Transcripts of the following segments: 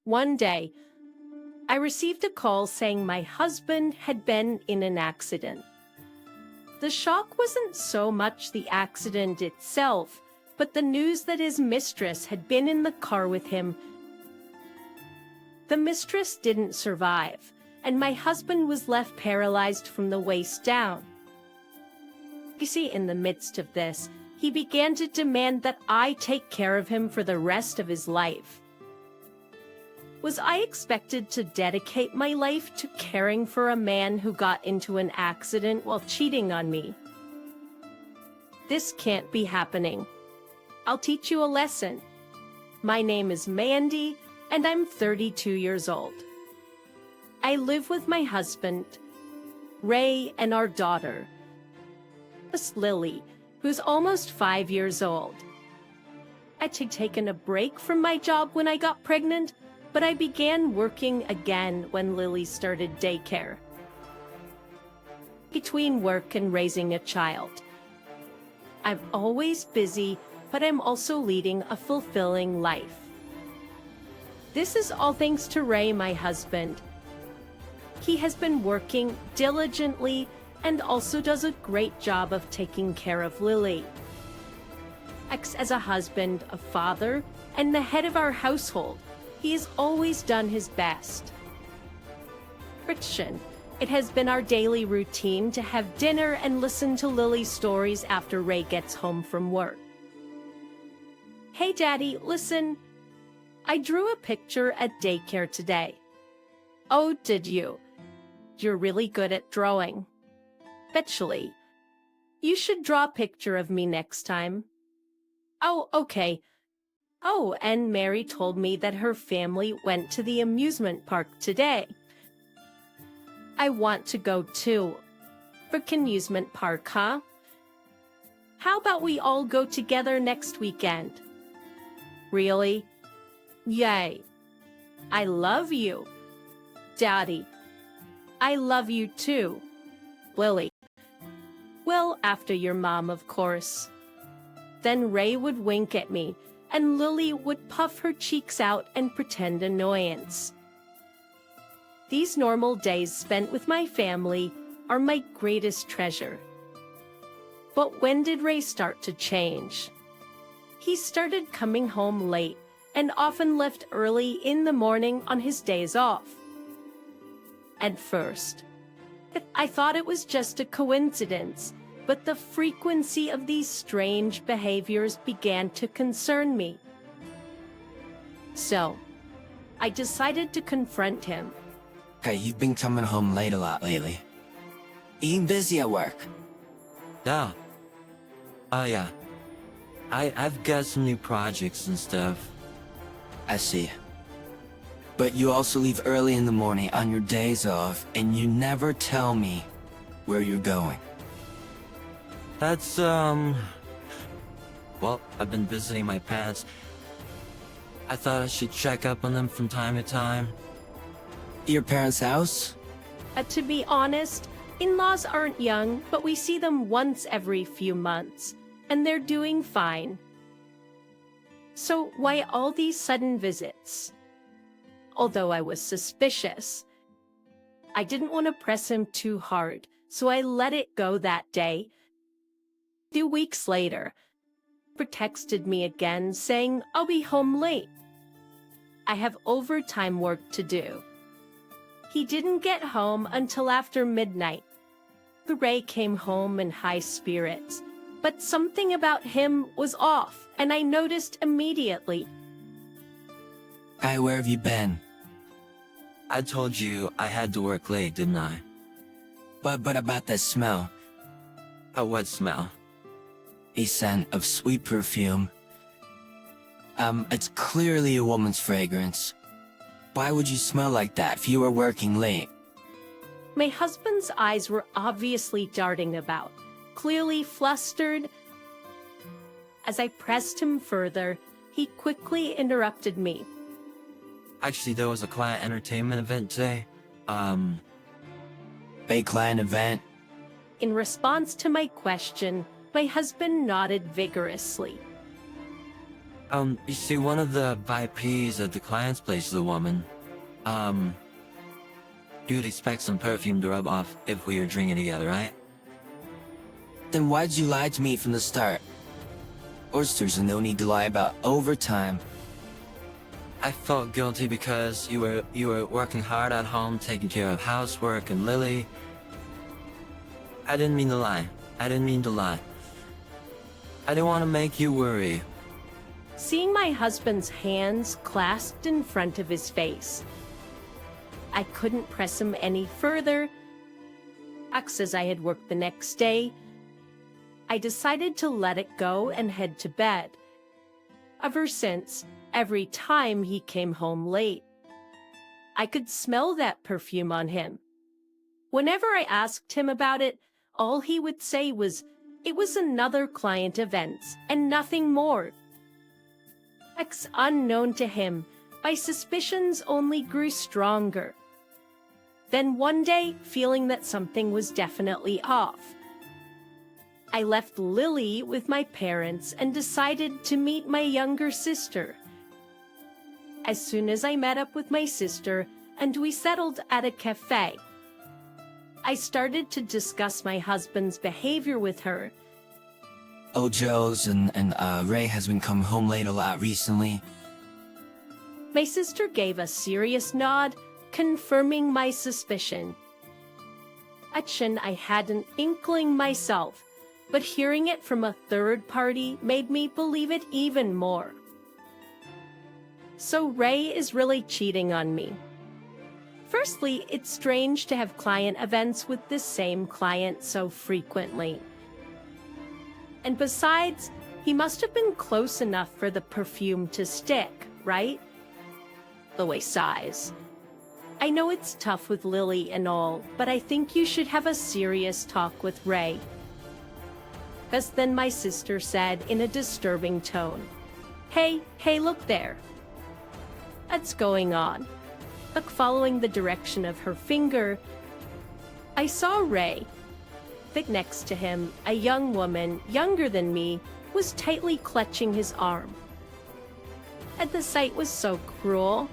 One day, I received a call saying my husband had been in an accident. The shock wasn't so much the accident itself, but the news that his mistress had been in the car with him. The mistress didn't survive, and my husband was left paralyzed from the waist down. You see, in the midst of this, he began to demand that I take care of him for the rest of his life. Was I expected to dedicate my life to caring for a man who got into an accident while cheating on me? This can't be happening. I'll teach you a lesson. My name is Mandy, and I'm 32 years old. I live with my husband, Ray, and our daughter, Miss Lily, who's almost 5 years old. I'd taken a break from my job when I got pregnant, but I began working again when Lily started daycare. Between work and raising a child, I'm always busy, but I'm also leading a fulfilling life. This is all thanks to Ray, my husband. He has been working diligently and also does a great job of taking care of Lily. As a husband, a father, and the head of our household, he has always done his best. Christian, it has been our daily routine to have dinner and listen to Lily's stories after Ray gets home from work. Hey, Daddy, listen. I drew a picture at daycare today. Oh, did you? You're really good at drawing. Actually, you should draw a picture of me next time. Oh, okay. Oh, and Mary told me that her family went to the amusement park today. I want to go too. For amusement park, huh? How about we all go together next weekend? Really? Yay. I love you. Daddy, I love you too. Lily. Well, after your mom, of course. Then Ray would wink at me, and Lily would puff her cheeks out and pretend annoyance. These normal days spent with my family are my greatest treasure. But when did Ray start to change? He started coming home late and often left early in the morning on his days off. At first, I thought it was just a coincidence, but the frequency of these strange behaviors began to concern me. So, I decided to confront him. Hey, you've been coming home late a lot lately. You busy at work? Yeah. Yeah. I've got some new projects and stuff. I see. But you also leave early in the morning on your days off, and you never tell me where you're going. That's, well, I've been visiting my parents. I thought I should check up on them from time to time. Your parents' house? To be honest, in-laws aren't young, but we see them once every few months, and they're doing fine. So why all these sudden visits? Although I was suspicious, I didn't want to press him too hard, so I let it go that day. 2 weeks later, he texted me again saying I'll be home late. I have overtime work to do. He didn't get home until after midnight. Ray came home in high spirits, but something about him was off, and I noticed immediately. Hey, where have you been? I told you I had to work late, didn't I? But about that smell. What smell? A scent of sweet perfume. It's clearly a woman's fragrance. Why would you smell like that if you were working late? My husband's eyes were obviously darting about, clearly flustered. As I pressed him further, he quickly interrupted me. Actually, there was a client entertainment event today. A client event? In response to my question, my husband nodded vigorously. You see, one of the VIPs at the client's place is a woman. You'd expect some perfume to rub off if we were drinking together, right? Then why'd you lie to me from the start? There's no need to lie about overtime. I felt guilty because you were working hard at home, taking care of housework and Lily. I didn't mean to lie. I didn't want to make you worry. Seeing my husband's hands clasped in front of his face, I couldn't press him any further. As I had worked the next day, I decided to let it go and head to bed. Ever since, every time he came home late, I could smell that perfume on him. Whenever I asked him about it, all he would say was, it was another client event and nothing more. Unknown to him, my suspicions only grew stronger. Then one day, feeling that something was definitely off, I left Lily with my parents and decided to meet my younger sister. As soon as I met up with my sister and we settled at a cafe, I started to discuss my husband's behavior with her. Oh, Joe's and Ray has been coming home late a lot recently. My sister gave a serious nod, confirming my suspicion. I had an inkling myself, but hearing it from a third party made me believe it even more. So Ray is really cheating on me. Firstly, it's strange to have client events with this same client so frequently. And besides, he must have been close enough for the perfume to stick, right? The way size. I know it's tough with Lily and all, but I think you should have a serious talk with Ray. Because then my sister said in a disturbing tone, Hey, look there. What's going on? Look, following the direction of her finger, I saw Ray. Right next to him, a young woman, younger than me, was tightly clutching his arm. And the sight was so cruel.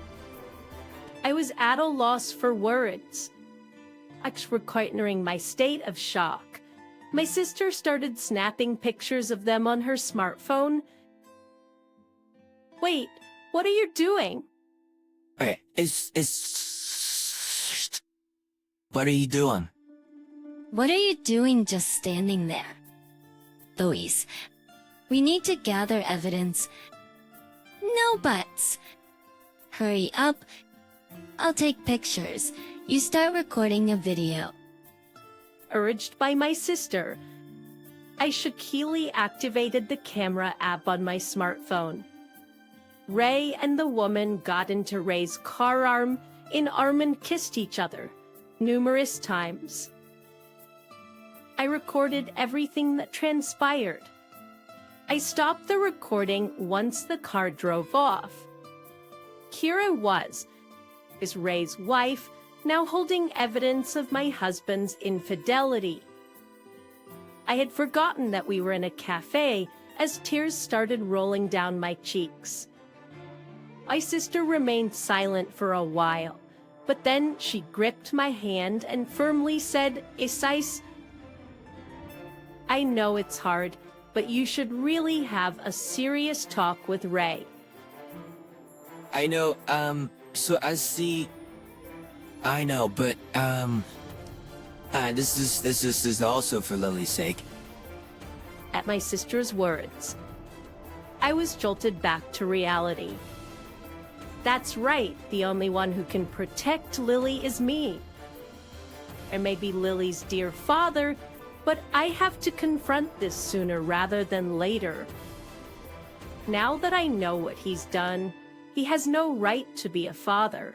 I was at a loss for words. Recording my state of shock, my sister started snapping pictures of them on her smartphone. Wait, what are you doing? Hey, what are you doing? What are you doing just standing there? Louise, we need to gather evidence. No buts. Hurry up. I'll take pictures. You start recording a video. Urged by my sister, I shakily activated the camera app on my smartphone. Ray and the woman got into Ray's car arm and kissed each other numerous times. I recorded everything that transpired. I stopped the recording once the car drove off. Here I was, Ray's wife, now holding evidence of my husband's infidelity. I had forgotten that we were in a cafe as tears started rolling down my cheeks. My sister remained silent for a while, but then she gripped my hand and firmly said, Isais, I know it's hard, but you should really have a serious talk with Ray. I know, so I know, but, this is also for Lily's sake. At my sister's words, I was jolted back to reality. That's right, the only one who can protect Lily is me. Or maybe Lily's dear father, but I have to confront this sooner rather than later. Now that I know what he's done, he has no right to be a father.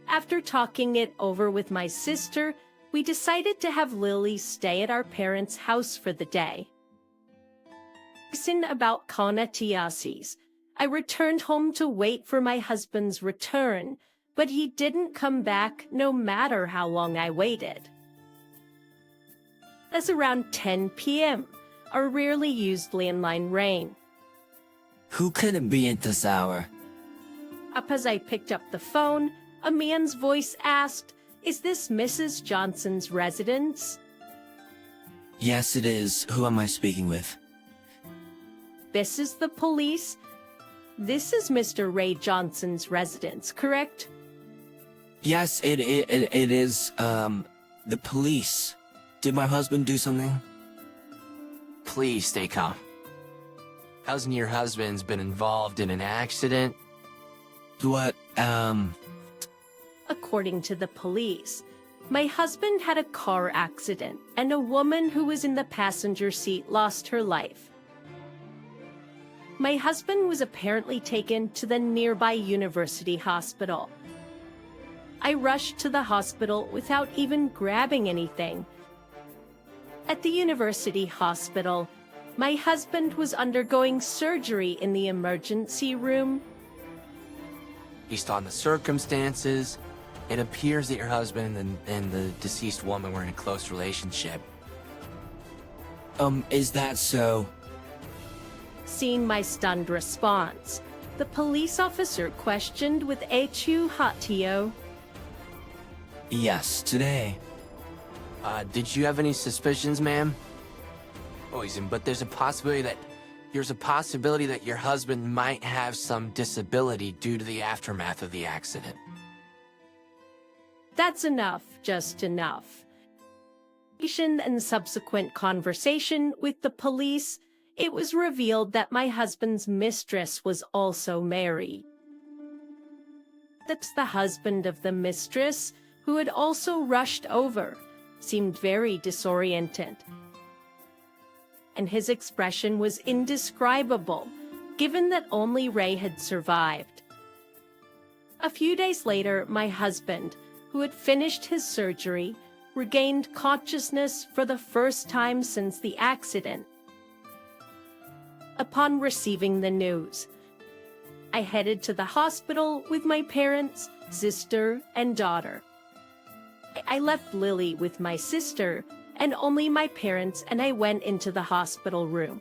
After talking it over with my sister, we decided to have Lily stay at our parents' house for the day. In about Konatiasis, I returned home to wait for my husband's return, but he didn't come back no matter how long I waited. As around 10 p.m., our rarely used landline rang. Who could it be at this hour? Up as I picked up the phone, a man's voice asked, "Is this Mrs. Johnson's residence?" Yes, it is. Who am I speaking with? This is the police. This is Mr. Ray Johnson's residence, correct? Yes, it is, the police. Did my husband do something? Please stay calm. Hasn't your husband's been involved in an accident? What, According to the police, my husband had a car accident and a woman who was in the passenger seat lost her life. My husband was apparently taken to the nearby university hospital. I rushed to the hospital without even grabbing anything. At the university hospital, my husband was undergoing surgery in the emergency room. Based on the circumstances, it appears that your husband and the deceased woman were in a close relationship. Is that so? Seeing my stunned response, the police officer questioned with H.U. Hatio. Yes, today. Did you have any suspicions, ma'am? Poison, but there's a possibility that your husband might have some disability due to the aftermath of the accident. That's enough, just enough. And subsequent conversation with the police, it was revealed that my husband's mistress was also married. That's the husband of the mistress, who had also rushed over, seemed very disoriented. And his expression was indescribable, given that only Ray had survived. A few days later, my husband, who had finished his surgery, regained consciousness for the first time since the accident. Upon receiving the news, I headed to the hospital with my parents, sister, and daughter. I left Lily with my sister and only my parents, and I went into the hospital room.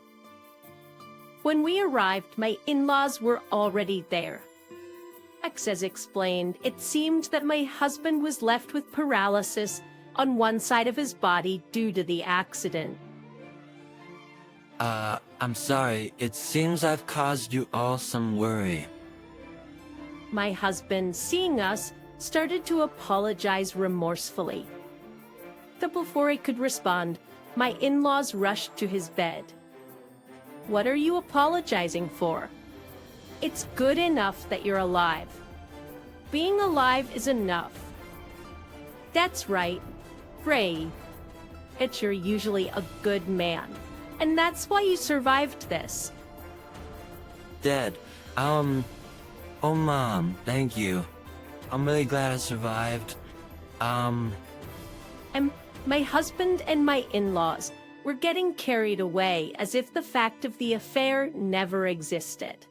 When we arrived, my in-laws were already there. As explained, it seemed that my husband was left with paralysis on one side of his body due to the accident. I'm sorry. It seems I've caused you all some worry. My husband, seeing us, started to apologize remorsefully. But before I could respond, my in-laws rushed to his bed. "What are you apologizing for? It's good enough that you're alive. Being alive is enough." "That's right, Ray. You're usually a good man, and that's why you survived this." Dad, oh Mom, thank you. I'm really glad I survived. And my husband and my in-laws were getting carried away as if the fact of the affair never existed.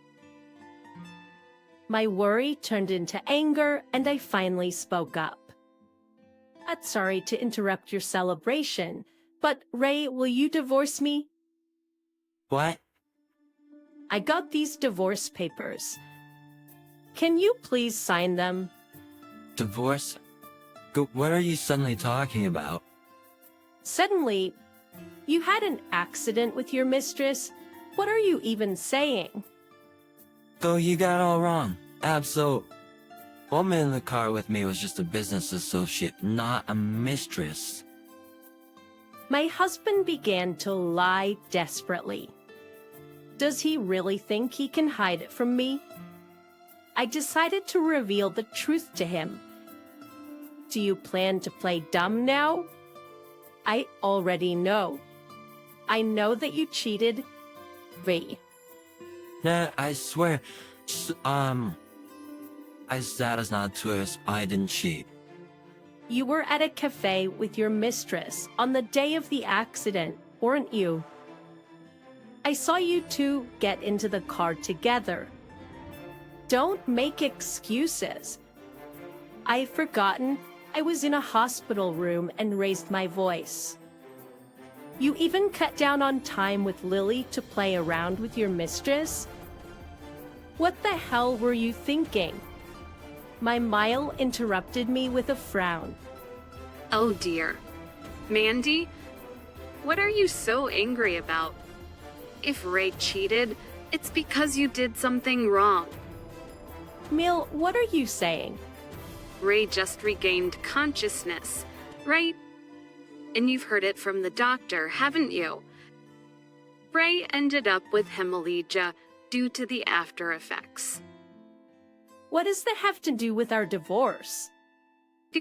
My worry turned into anger, and I finally spoke up. "I'm sorry to interrupt your celebration, but Ray, will you divorce me?" What? "I got these divorce papers. Can you please sign them?" Divorce? What are you suddenly talking about? "Suddenly, you had an accident with your mistress. What are you even saying?" Go, you got it all wrong. Absolute. Woman in the car with me was just a business associate, not a mistress. My husband began to lie desperately. Does he really think he can hide it from me? I decided to reveal the truth to him. "Do you plan to play dumb now?" "I already know. I know that you cheated, Ray." Nah, I swear. That is not true. I didn't cheat. "You were at a cafe with your mistress on the day of the accident, weren't you? I saw you two get into the car together. Don't make excuses. I've forgotten I was in a hospital room and raised my voice. You even cut down on time with Lily to play around with your mistress. What the hell were you thinking? My Mile interrupted me with a frown. Oh dear. Mandy, what are you so angry about? If Ray cheated, it's because you did something wrong. Mill, what are you saying? Ray just regained consciousness, right? And you've heard it from the doctor, haven't you? Ray ended up with hemiplegia due to the after effects. What does that have to do with our divorce?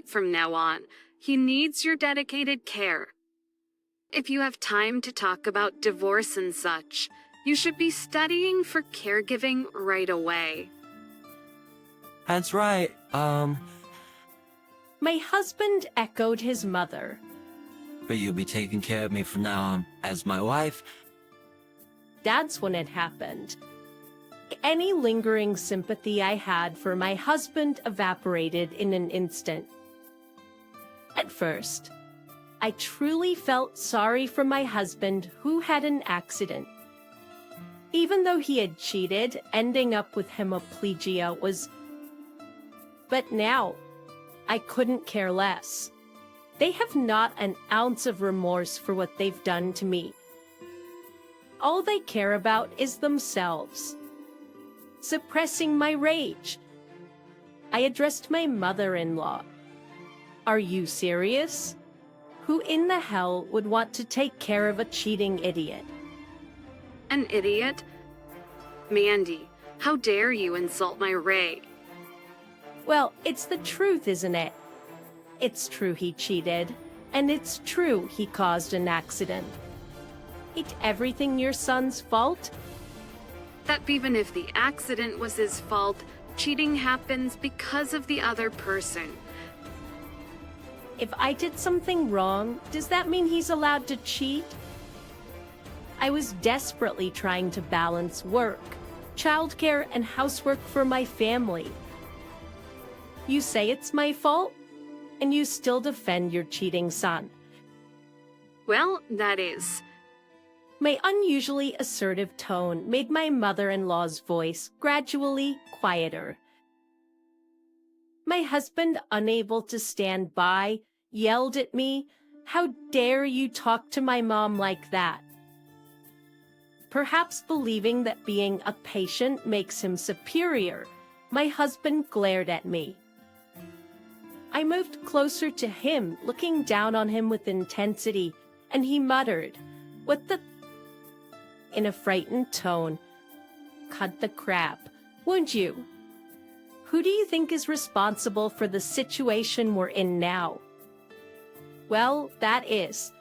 From now on, he needs your dedicated care. If you have time to talk about divorce and such, you should be studying for caregiving right away. That's right. My husband echoed his mother. But you'll be taking care of me from now on as my wife. That's when it happened. Any lingering sympathy I had for my husband evaporated in an instant. At first, I truly felt sorry for my husband who had an accident. Even though he had cheated, ending up with hemiplegia was... But now, I couldn't care less. They have not an ounce of remorse for what they've done to me. All they care about is themselves. Suppressing my rage. I addressed my mother-in-law. Are you serious? Who in the hell would want to take care of a cheating idiot? An idiot? Mandy, how dare you insult my Ray? Well, it's the truth, isn't it? It's true he cheated, and it's true he caused an accident. Ain't everything your son's fault? That even if the accident was his fault, cheating happens because of the other person. If I did something wrong, does that mean he's allowed to cheat? I was desperately trying to balance work, childcare, and housework for my family. You say it's my fault, and you still defend your cheating son. Well, that is. My unusually assertive tone made my mother-in-law's voice gradually quieter. My husband, unable to stand by, yelled at me, "How dare you talk to my mom like that?" Perhaps believing that being a patient makes him superior, my husband glared at me. I moved closer to him, looking down on him with intensity, and he muttered, "What the..." in a frightened tone. "Cut the crap, won't you? Who do you think is responsible for the situation we're in now?" Well, that is.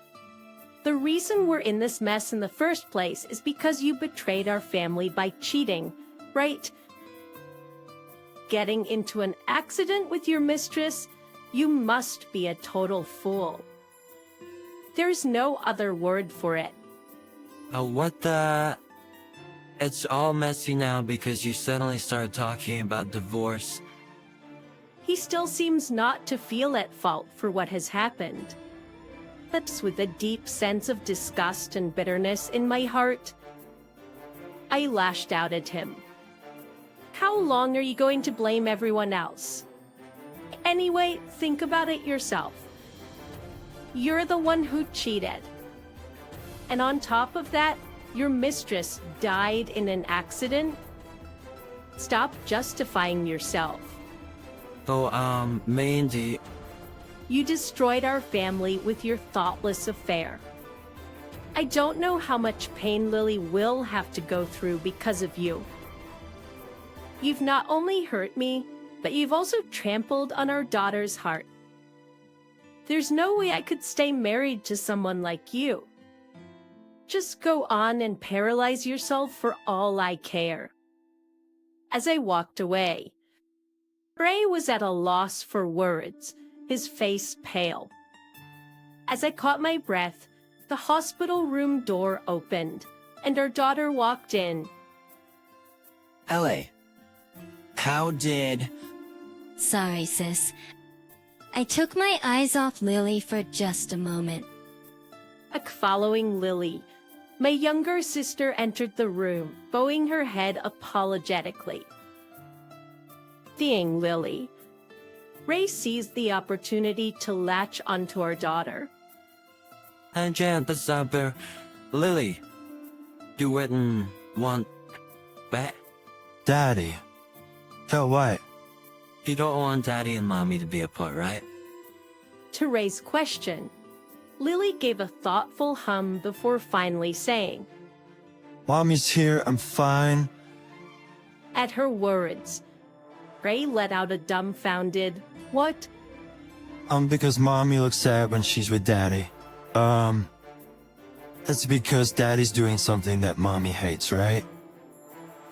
The reason we're in this mess in the first place is because you betrayed our family by cheating, right? Getting into an accident with your mistress, you must be a total fool. There's no other word for it. What the... It's all messy now because you suddenly started talking about divorce. He still seems not to feel at fault for what has happened. That's with a deep sense of disgust and bitterness in my heart. I lashed out at him. How long are you going to blame everyone else? Anyway, think about it yourself. You're the one who cheated. And on top of that, your mistress died in an accident? Stop justifying yourself. Oh, Mandy... You destroyed our family with your thoughtless affair. I don't know how much pain Lily will have to go through because of you. You've not only hurt me, but you've also trampled on our daughter's heart. There's no way I could stay married to someone like you. Just go on and paralyze yourself for all I care. As I walked away, Ray was at a loss for words, his face pale. As I caught my breath, the hospital room door opened, and our daughter walked in. Ellie, how did... Sorry, sis. I took my eyes off Lily for just a moment. Following Lily, My younger sister entered the room, bowing her head apologetically. Seeing Lily, Ray seized the opportunity to latch onto our daughter. And Jan, the supper. Lily, you wouldn't want back? Daddy. So what? You don't want Daddy and Mommy to be apart, right? To Ray's question, Lily gave a thoughtful hum before finally saying, Mommy's here, I'm fine. at her words, Ray let out a dumbfounded, "What?" Because Mommy looks sad when she's with Daddy. That's because Daddy's doing something that Mommy hates, right?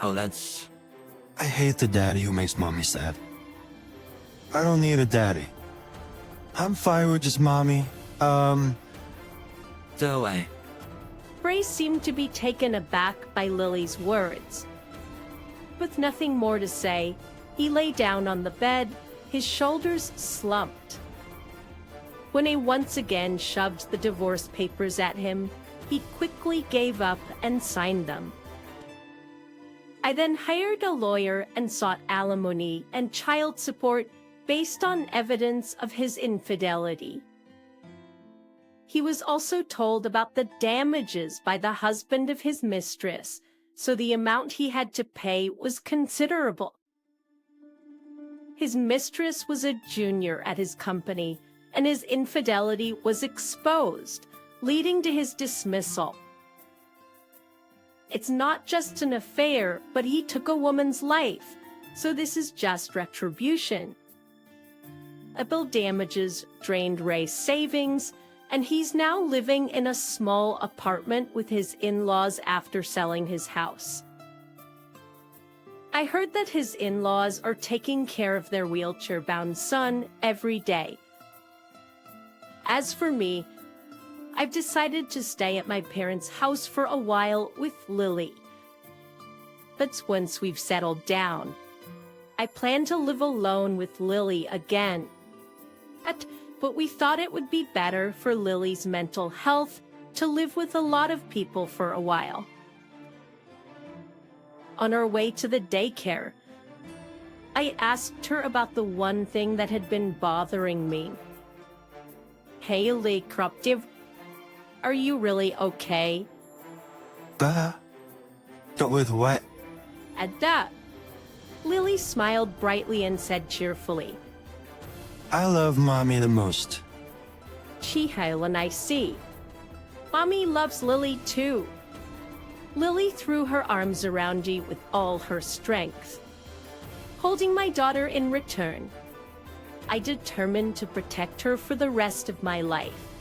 Oh, that's... I hate the daddy who makes Mommy sad. I don't need a daddy. I'm fine with just Mommy. Go away. Ray seemed to be taken aback by Lily's words. With nothing more to say, he lay down on the bed, his shoulders slumped. When I once again shoved the divorce papers at him, he quickly gave up and signed them. I then hired a lawyer and sought alimony and child support based on evidence of his infidelity. He was also told about the damages by the husband of his mistress, so the amount he had to pay was considerable. His mistress was a junior at his company, and his infidelity was exposed, leading to his dismissal. It's not just an affair, but he took a woman's life, so this is just retribution. A bill damages drained Ray's savings, and he's now living in a small apartment with his in-laws after selling his house. I heard that his in-laws are taking care of their wheelchair-bound son every day. As for me, I've decided to stay at my parents' house for a while with Lily. But once we've settled down, I plan to live alone with Lily again. But we thought it would be better for Lily's mental health to live with a lot of people for a while. On our way to the daycare, I asked her about the one thing that had been bothering me. Hey, Kroptiv, are you really okay? With what? At that, Lily smiled brightly and said cheerfully, I love Mommy the most. Chihail and I see. Mommy loves Lily too. Lily threw her arms around me with all her strength. Holding my daughter in return, I determined to protect her for the rest of my life.